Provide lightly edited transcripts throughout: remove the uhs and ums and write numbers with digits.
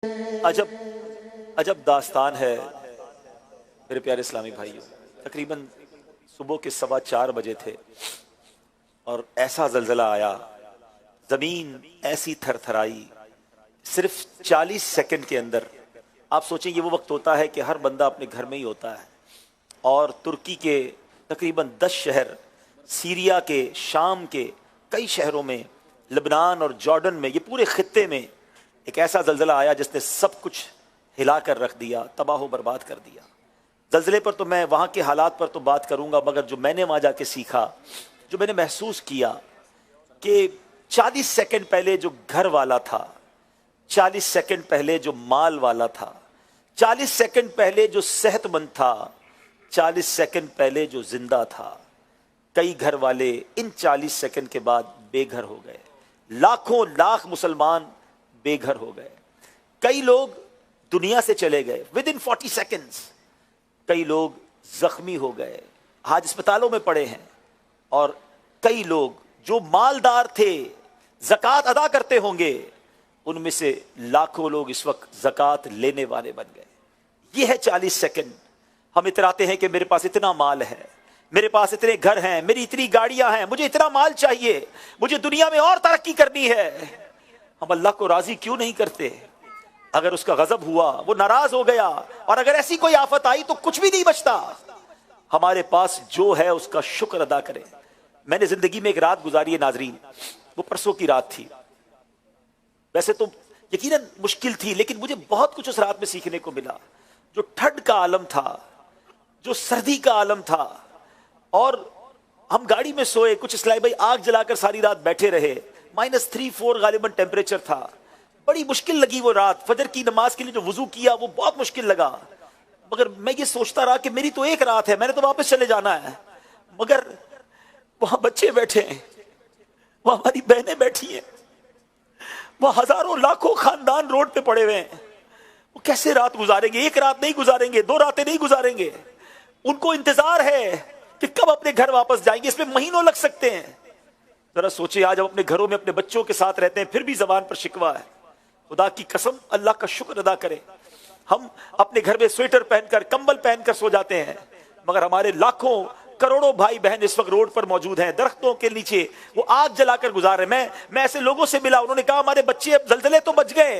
अजब अजब दास्तान है मेरे प्यारे इस्लामी भाइयों। तकरीबन सुबह के 4:15 बजे थे और ऐसा जलजला आया, जमीन ऐसी थरथराई सिर्फ 40 सेकंड के अंदर। आप सोचें ये वो वक्त होता है कि हर बंदा अपने घर में ही होता है और तुर्की के तकरीबन 10 शहर, सीरिया के, शाम के कई शहरों में, लबनान और जॉर्डन में, ये पूरे खित्ते में एक ऐसा जलजला आया जिसने सब कुछ हिला कर रख दिया, तबाह बर्बाद कर दिया। जलजले पर तो मैं वहाँ के हालात पर तो बात करूँगा, मगर जो मैंने वहाँ जाके सीखा, जो मैंने महसूस किया कि 40 सेकंड पहले जो घर वाला था, 40 सेकंड पहले जो माल वाला था, 40 सेकंड पहले जो सेहतमंद था, 40 सेकंड पहले जो जिंदा था, कई घर वाले इन 40 सेकंड के बाद बेघर हो गए। लाखों लाख मुसलमान बेघर हो गए। कई लोग दुनिया से चले गए विद इन 40 सेकंड्स। कई लोग जख्मी हो गए, आज अस्पतालों में पड़े हैं। और कई लोग जो मालदार थे, ज़कात अदा करते होंगे, उनमें से लाखों लोग इस वक्त ज़कात लेने वाले बन गए। ये है 40 सेकंड। हम इतराते हैं कि मेरे पास इतना माल है, मेरे पास इतने घर हैं, मेरी इतनी गाड़ियां हैं, मुझे इतना माल चाहिए, मुझे दुनिया में और तरक्की करनी है। हम अल्लाह को राजी क्यों नहीं करते? अगर उसका गजब हुआ, वो नाराज हो गया, और अगर ऐसी कोई आफत आई तो कुछ भी नहीं बचता। हमारे पास जो है उसका शुक्र अदा करें। मैंने जिंदगी में एक रात गुजारी है नाजरीन, वो परसों की रात थी। वैसे तो यकीनन मुश्किल थी, लेकिन मुझे बहुत कुछ उस रात में सीखने को मिला। जो ठंड का आलम था, जो सर्दी का आलम था, और हम गाड़ी में सोए, कुछ इस्लामी भाई आग जलाकर सारी रात बैठे रहे। -3-4 गालिबन टेम्परेचर था। बड़ी मुश्किल लगी वो रात। फजर की नमाज के लिए जो वुजू किया वो बहुत मुश्किल लगा। मगर मैं ये सोचता रहा कि मेरी तो एक रात है, मैंने तो वापस चले जाना है। मगर वहां बच्चे बैठे हैं, वहां हमारी बहनें बैठी हैं, वहां हजारों लाखों खानदान रोड पे पड़े हुए हैं। वो कैसे रात गुजारेंगे? एक रात नहीं गुजारेंगे, 2 रातें नहीं गुजारेंगे। उनको इंतजार है कि कब अपने घर वापस जाएंगे। इसमें महीनों लग सकते हैं। जरा सोचिए, आज हम अपने घरों में अपने बच्चों के साथ रहते हैं, फिर भी जबान पर शिकवा है। खुदा की कसम, अल्लाह का शुक्र अदा करें। हम अपने घर में स्वेटर पहनकर, कंबल पहनकर सो जाते हैं, मगर हमारे लाखों करोड़ों भाई बहन इस वक्त रोड पर मौजूद हैं, दरख्तों के नीचे वो आग जलाकर गुजार रहे। मैं ऐसे लोगों से मिला, उन्होंने कहा हमारे बच्चे अब जलजले तो बच गए,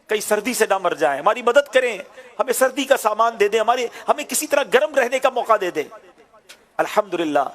कहीं सर्दी से ना मर जाएं, हमारी मदद करें, हमें सर्दी का सामान दे दें, हमें किसी तरह गर्म रहने का मौका दे दें। अल्हम्दुलिल्लाह,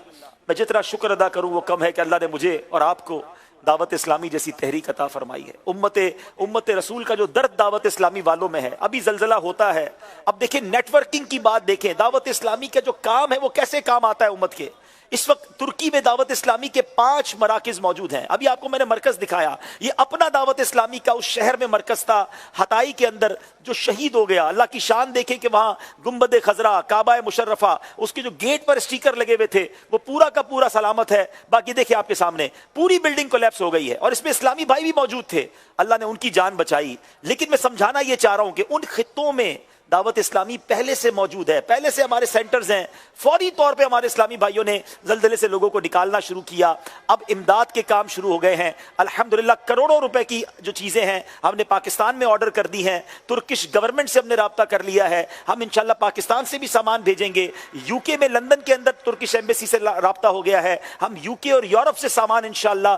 मैं जितना शुक्र अदा करूं वो कम है कि अल्लाह ने मुझे और आपको दावत इस्लामी जैसी तहरीक अता फरमाई है। उम्मत रसूल का जो दर्द दावत इस्लामी वालों में है। अभी जलजला होता है, अब देखिए नेटवर्किंग की बात देखें, दावत इस्लामी का जो काम है वो कैसे काम आता है उम्मत के। इस वक्त तुर्की में दावत इस्लामी के 5 मराकिज मौजूद हैं। अभी आपको मैंने मरकज दिखाया, ये अपना दावत इस्लामी का उस शहर में मरकज था, हताई के अंदर, जो शहीद हो गया। अल्लाह की शान देखें कि वहां गुंबद खजरा, काबा मुशर्रफा, उसके जो गेट पर स्टिकर लगे हुए थे वो पूरा का पूरा सलामत है। बाकी देखिए आपके सामने पूरी बिल्डिंग कोलैप्स हो गई है, और इसमें इस्लामी भाई भी मौजूद थे, अल्लाह ने उनकी जान बचाई। लेकिन मैं समझाना ये चाह रहा हूं कि उन खित्तों में दावत इस्लामी पहले से मौजूद है, पहले से हमारे सेंटर्स हैं। फौरी तौर पे हमारे इस्लामी भाइयों ने जलजले से लोगों को निकालना शुरू किया। अब इमदाद के काम शुरू हो गए हैं। अल्हम्दुलिल्लाह, करोड़ों रुपए की जो चीजें हैं हमने पाकिस्तान में ऑर्डर कर दी हैं। तुर्किश गवर्नमेंट से हमने राब्ता कर लिया है, हम इंशाल्लाह पाकिस्तान से भी सामान भेजेंगे। यूके में, लंदन के अंदर तुर्किश एम्बेसी से राब्ता हो गया है। हम यूके और यूरोप से सामान इंशाल्लाह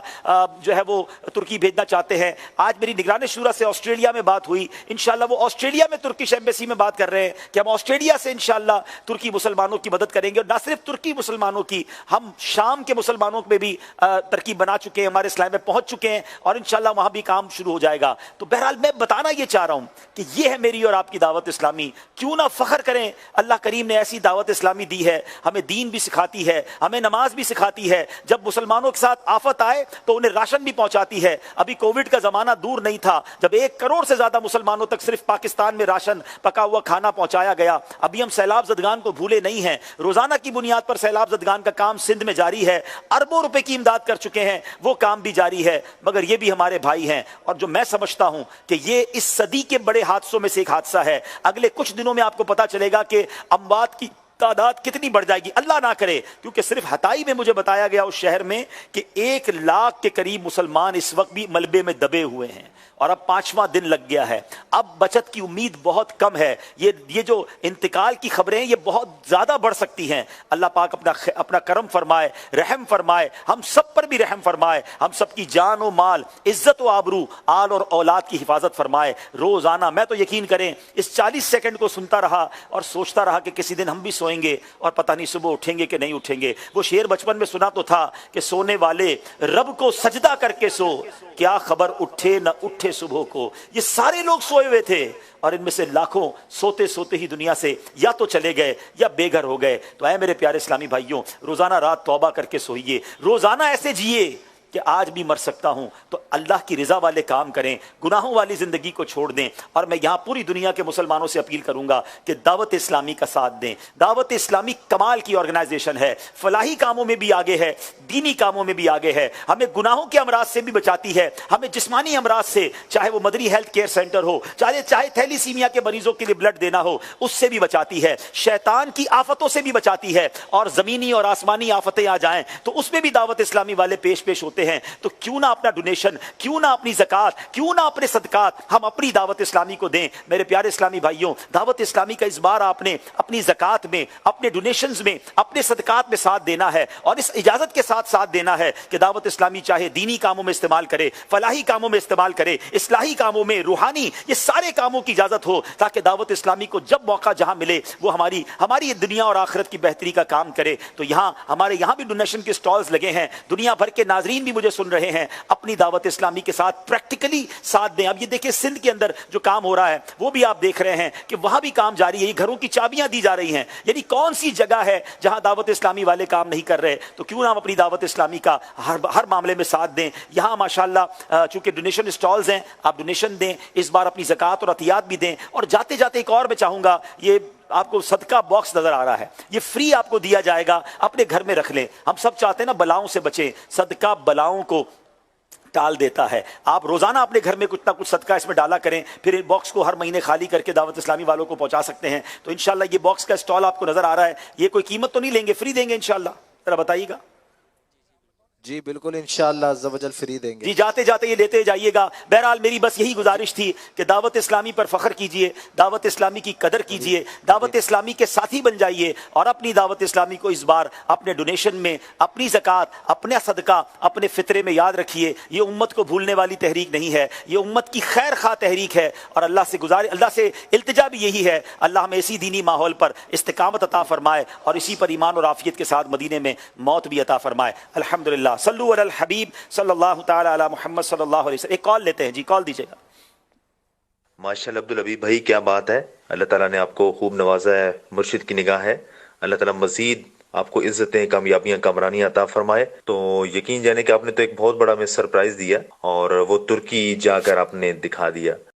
जो है वो तुर्की भेजना चाहते हैं। आज मेरी निगरान शुरा से ऑस्ट्रेलिया में बात हुई, इंशाल्लाह वो ऑस्ट्रेलिया में तुर्किश एम्बेसी में बात कर रहे हैं कि हम ऑस्ट्रेलिया से इंशाल्लाह तुर्की मुसलमानों की मदद करेंगे। और ना सिर्फ तुर्की मुसलमानों की, हम शाम के मुसलमानों में भी तरकीब बना चुके हैं, हमारे इस्लाम में पहुंच चुके हैं, और इंशाल्लाह वहां भी काम शुरू हो जाएगा। तो बहरहाल मैं बताना ये चाह रहा हूं कि ये है मेरी और आपकी दावत इस्लामी। क्यों ना फख्र करें, अल्लाह करीम ने ऐसी दावत इस्लामी दी है, हमें दीन भी सिखाती है, हमें नमाज भी सिखाती है। जब मुसलमानों के साथ आफत आए तो उन्हें राशन भी पहुंचाती है। अभी कोविड का जमाना दूर नहीं था जब 1 करोड़ से ज्यादा मुसलमानों तक सिर्फ पाकिस्तान में राशन, पका हुआ खाना पहुंचाया गया। अभी हम सैलाब ज़दगान को भूले नहीं हैं। रोजाना की बुनियाद पर सैलाब ज़दगान का काम सिंध में जारी है, अरबों रुपए की इमदाद कर चुके हैं, वो काम भी जारी है। मगर ये भी हमारे भाई हैं, और जो मैं समझता हूं कि ये इस सदी के बड़े हादसों में से एक हादसा है। अगले कुछ दिनों में आपको पता चलेगा कि अमवात की तादाद कितनी बढ़ जाएगी, अल्लाह ना करे। क्योंकि सिर्फ हताई में मुझे बताया गया उस शहर में कि 1 लाख के करीब मुसलमान इस वक्त भी मलबे में दबे हुए हैं। اور اب 5واں دن لگ گیا ہے. اب بچت کی امید بہت کم ہے. یہ جو انتقال کی خبریں ہیں یہ بہت زیادہ بڑھ سکتی ہیں. اللہ پاک اپنا کرم فرمائے, رحم فرمائے, ہم سب پر بھی رحم فرمائے, ہم سب کی جان و مال, عزت و آبرو, آل اور اولاد کی حفاظت فرمائے. روزانہ میں تو یقین کریں اس 40 سیکنڈ کو سنتا رہا اور سوچتا رہا کہ کسی دن ہم بھی سوئیں گے اور پتہ نہیں صبح اٹھیں گے کہ نہیں اٹھیں گے. وہ شعر بچپن میں سنا تو تھا کہ سونے والے رب کو سجدہ کر کے سو, کیا خبر اٹھے نہ اٹھے صبح کو. یہ سارے لوگ سوئے ہوئے تھے اور ان میں سے لاکھوں سوتے سوتے ہی دنیا سے یا تو چلے گئے یا بے گھر ہو گئے. تو اے میرے پیارے اسلامی بھائیوں, روزانہ رات توبہ کر کے سوئیے, روزانہ ایسے جیے کہ آج بھی مر سکتا ہوں تو اللہ کی رضا والے کام کریں, گناہوں والی زندگی کو چھوڑ دیں. اور میں یہاں پوری دنیا کے مسلمانوں سے اپیل کروں گا کہ دعوت اسلامی کا ساتھ دیں. دعوت اسلامی کمال کی آرگنائزیشن ہے, فلاحی کاموں میں بھی آگے ہے, دینی کاموں میں بھی آگے ہے, ہمیں گناہوں کے امراض سے بھی بچاتی ہے, ہمیں جسمانی امراض سے, چاہے وہ مدری ہیلتھ کیئر سینٹر ہو, چاہے تھیلیسیمیا کے مریضوں کے لیے بلڈ دینا ہو, اس سے بھی بچاتی ہے, شیطان کی آفتوں سے بھی بچاتی ہے, اور زمینی اور آسمانی آفتیں آ جائیں تو اس میں بھی دعوت اسلامی والے پیش ہوتے ہیں. تو کیوں نہ اپنا ڈونیشن, کیوں نہ اپنی زکات, کیوں نہ اپنے صدقات ہم اپنی دعوت اسلامی کو دیں. میرے پیارے اسلامی بھائیوں, دعوت اسلامی کا اس بار آپ نے اپنی زکات میں, اپنے ڈونیشنز میں, اپنے صدقات میں ساتھ دینا ہے, اور اس اجازت کے ساتھ دینا ہے کہ دعوت اسلامی چاہے دینی کاموں میں استعمال کرے, فلاحی کاموں میں استعمال کرے, اصلاحی کاموں میں, روحانی, یہ سارے کاموں کی اجازت ہو, تاکہ دعوت اسلامی کو جب موقع جہاں ملے وہ ہماری دنیا اور آخرت کی بہتری کا کام کرے. تو ہمارے یہاں بھی ڈونیشن کے سٹالز لگے ہیں, دنیا بھر کے ناظرین بھی مجھے سن رہے ہیں, اپنی دعوت اسلامی کے ساتھ پریکٹیکلی ساتھ دیں. اب یہ دیکھیں سندھ کے اندر جو کام ہو رہا ہے وہ بھی آپ دیکھ رہے ہیں کہ وہاں بھی کام جاری ہے, یہ گھروں کی چابیاں دی جا رہی ہیں. یعنی کون سی جگہ ہے جہاں دعوت اسلامی والے کام نہیں کر رہے؟ تو کیوں نہ ہم اپنی دعوت اسلامی کا ہر معاملے میں ساتھ دیں. یہاں ماشاءاللہ چونکہ ڈونیشن سٹالز ہیں, آپ ڈونیشن دیں, اس بار اپنی زکات اور عطیات بھی دیں. اور جاتے جاتے ایک اور میں چاہوں گا, یہ آپ کو صدقہ باکس نظر آ رہا ہے, یہ فری آپ کو دیا جائے گا, اپنے گھر میں رکھ لیں. ہم سب چاہتے ہیں نا بلاؤں سے بچیں, صدقہ بلاؤں کو ٹال دیتا ہے. آپ روزانہ اپنے گھر میں کچھ نہ کچھ صدقہ اس میں ڈالا کریں, پھر باکس کو ہر مہینے خالی کر کے دعوت اسلامی والوں کو پہنچا سکتے ہیں. تو انشاءاللہ یہ باکس کا اسٹال آپ کو نظر آ رہا ہے, یہ کوئی قیمت تو نہیں لیں گے, فری دیں گے انشاءاللہ, ذرا بتائیے گا. جی بالکل انشاءاللہ عز و جل فری دیں گے. جی جاتے جاتے یہ لیتے جائیے گا. بہرحال میری بس یہی گزارش تھی کہ دعوت اسلامی پر فخر کیجئے, دعوت اسلامی کی قدر کیجئے, دعوت اسلامی کے ساتھی بن جائیے, اور اپنی دعوت اسلامی کو اس بار اپنے ڈونیشن میں, اپنی زکات, اپنا صدقہ, اپنے فطرے میں یاد رکھیے. یہ امت کو بھولنے والی تحریک نہیں ہے, یہ امت کی خیر خواہ تحریک ہے. اور اللہ سے التجا بھی یہی ہے, اللہ ہمیں اسی دینی ماحول پر استقامت عطا فرمائے, اور اسی پر ایمان اور عافیت کے ساتھ مدینے میں موت بھی عطا فرمائے. الحمدللہ. صلو علی الحبیب صلی اللہ تعالی علی محمد صلی اللہ علیہ وسلم. ایک کال لیتے ہیں, جی کال دیجیے گا. ماشاءاللہ عبدالحبیب بھائی, کیا بات ہے, اللہ تعالیٰ نے آپ کو خوب نوازا ہے, مرشد کی نگاہ ہے. اللہ تعالیٰ مزید آپ کو عزتیں, کامیابیاں, کامرانی عطا فرمائے. تو یقین جانے کہ آپ نے تو ایک بہت بڑا ہمیں سرپرائز دیا, اور وہ ترکی جا کر آپ نے دکھا دیا.